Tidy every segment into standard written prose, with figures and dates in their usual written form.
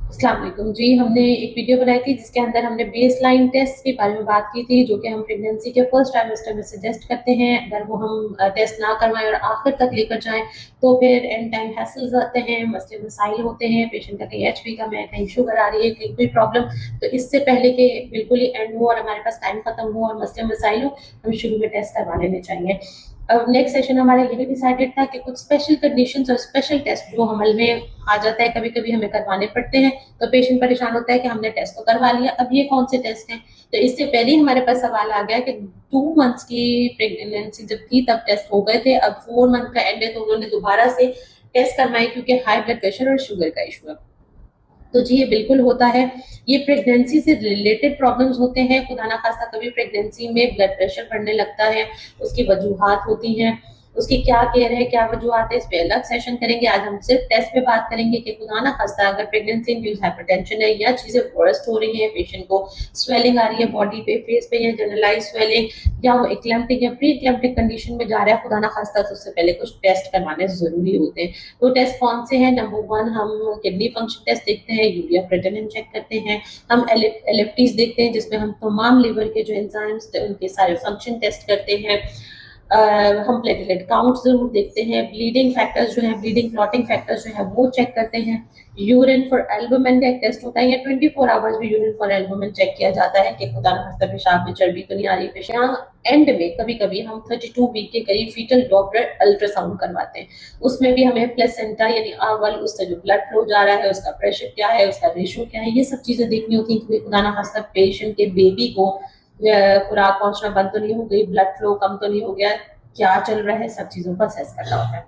अस्सलाम वालेकुम जी। हमने एक वीडियो बनाई थी जिसके अंदर हमने बेस लाइन टेस्ट के बारे में बात की थी, जो कि हम प्रेगनेंसी के फर्स्ट ट्राइमेस्टर में सजेस्ट करते हैं। अगर वो हम टेस्ट ना करवाएं और आखिर तक लेकर जाएं तो फिर एंड टाइम हैसल्स आते हैं, मसले मसाइल होते हैं, पेशेंट का कहीं एचबी कम है, कहीं शुगर आ रही है, कहीं कोई प्रॉब्लम। तो इससे पहले कि बिल्कुल ही एंड हो और हमारे पास टाइम खत्म हो और मसले मसाइल हो, हमें शुरू में टेस्ट करवा लेने चाहिए। अब नेक्स्ट सेशन हमारा ये भी डिसाइडेड था कि कुछ स्पेशल कंडीशंस और स्पेशल टेस्ट जो अमल में आ जाता है, कभी कभी हमें करवाने पड़ते हैं। तो पेशेंट परेशान होता है कि हमने टेस्ट तो करवा लिया, अब ये कौन से टेस्ट हैं। तो इससे पहले ही हमारे पास सवाल आ गया कि 2 मंथ्स की प्रेगनेंसी जब थी तब टेस्ट हो गए थे, अब 4 मंथ का एंड है तो उन्होंने दोबारा से टेस्ट करवाए क्योंकि हाई ब्लड प्रेशर और शुगर का इशू है। तो जी ये बिल्कुल होता है। ये प्रेगनेंसी से रिलेटेड प्रॉब्लम्स होते हैं। खुदा ना खास्ता कभी प्रेगनेंसी में ब्लड प्रेशर बढ़ने लगता है, उसकी वजूहात होती हैं, उसकी क्या केयर है, क्या वजूहात है, इस पे अलग सेशन करेंगे। आज हम सिर्फ टेस्ट पे बात करेंगे कि खुदा ना खास्ता अगर प्रेगनेंसी इंड्यूस हाइपरटेंशन है या चीजें वर्स्ट हो रही है, पेशेंट को स्वेलिंग आ रही है बॉडी पे, फेस पे, या जनरलाइज स्वेलिंग, या वो इक्लेम्प्टिक या प्री इक्लेम्प्टिक कंडीशन में जा रहा है, खुदा ना खास्ता तो उससे पहले कुछ टेस्ट करवाने जरूरी होते हैं। वो टेस्ट कौन से हैं? नंबर 1 हम किडनी फंक्शन टेस्ट देखते हैं, यूरिया क्रेटिनिन चेक करते हैं। हम एलिप्टीज देखते हैं जिसमें हम तमाम लिवर के जो एंजाइम्स उनके सारे फंक्शन टेस्ट करते हैं। हम प्लेटलेट काउंट जरूर देखते हैं। ब्लीडिंग फैक्टर्स जो है, ब्लीडिंग क्लॉटिंग फैक्टर्स जो है वो चेक करते हैं। यूरिन फॉर एल्बुमिन का एक टेस्ट होता है, या 24 आवर्स में यूरिन फॉर एल्बुमिन चेक किया जाता है कि खुदा न खास्ता पेशाब में चर्बी तो नहीं आ रही। पेशाब एंड में कभी कभी हम 32 वीक के करीब फीटल डॉपलर अल्ट्रासाउंड करवाते हैं। उसमें भी हमें प्लेसेंटा यानी अव्वल उससे जो ब्लड फ्लो जा रहा है, उसका प्रेशर क्या है, उसका रेशियो क्या है, ये सब चीजें देखनी होती है क्योंकि खुदा ना खास्ता पेशेंट के बेबी को खुराक पहुंचना बंद तो नहीं हो गई, ब्लड फ्लो कम तो नहीं हो गया, क्या चल रहा है, सब चीजों का असेस करना होता है।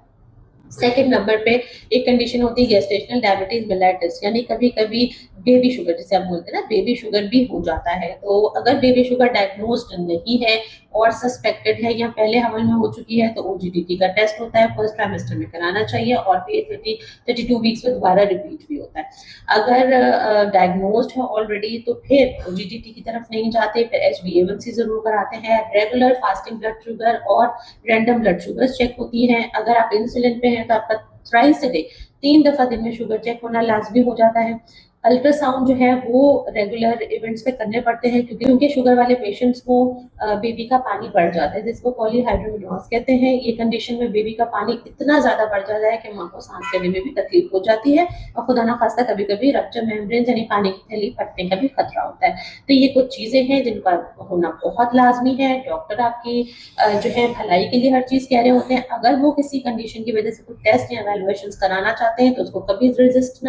सेकंड नंबर पे एक कंडीशन होती है गेस्टेशनल डायबिटीज मेलाइटिस, यानी कभी कभी बेबी शुगर, जिसे आप बोलते हैं ना, बेबी शुगर भी हो जाता है। तो अगर बेबी शुगर डायग्नोस्ड नहीं है और सस्पेक्टेड है या पहले हमल में हो चुकी है तो ओजीडीटी का टेस्ट होता है, फर्स्ट ट्राइमेस्टर में कराना चाहिए और फिर 32 वीक्स में दोबारा रिपीट भी होता है। अगर डायग्नोस्ड है ऑलरेडी तो फिर ओजीडीटी की तरफ नहीं जाते, फिर HbA1c जरूर कराते हैं। रेगुलर फास्टिंग ब्लड शुगर और रैंडम ब्लड शुगर चेक होती हैं। अगर आप इंसुलिन पे हैं तो आपका थ्राइस डे 3 दफा दिन में शुगर चेक होना लाजमी हो जाता है। अल्ट्रासाउंड जो है वो रेगुलर इवेंट्स पे करने पड़ते हैं क्योंकि शुगर वाले पेशेंट्स को बेबी का पानी बढ़ जाता है, जिसको पॉलीहाइड्रोमिनोस कहते हैं। ये कंडीशन में बेबी का पानी इतना ज्यादा बढ़ जाता है कि माँ को सांस लेने में भी तकलीफ हो जाती है और खुदा ना खास्ता कभी कभी रप्चर मेम्ब्रेन यानी पानी की थैली फटने का भी खतरा होता है। तो ये कुछ चीजें हैं जिनका होना बहुत लाजमी है। डॉक्टर आपकी जो है भलाई के लिए हर चीज कह रहे होते हैं। अगर वो किसी कंडीशन की वजह से कुछ टेस्ट या एवेलुएशन कराना चाहते हैं तो उसको कभी रेजिस्ट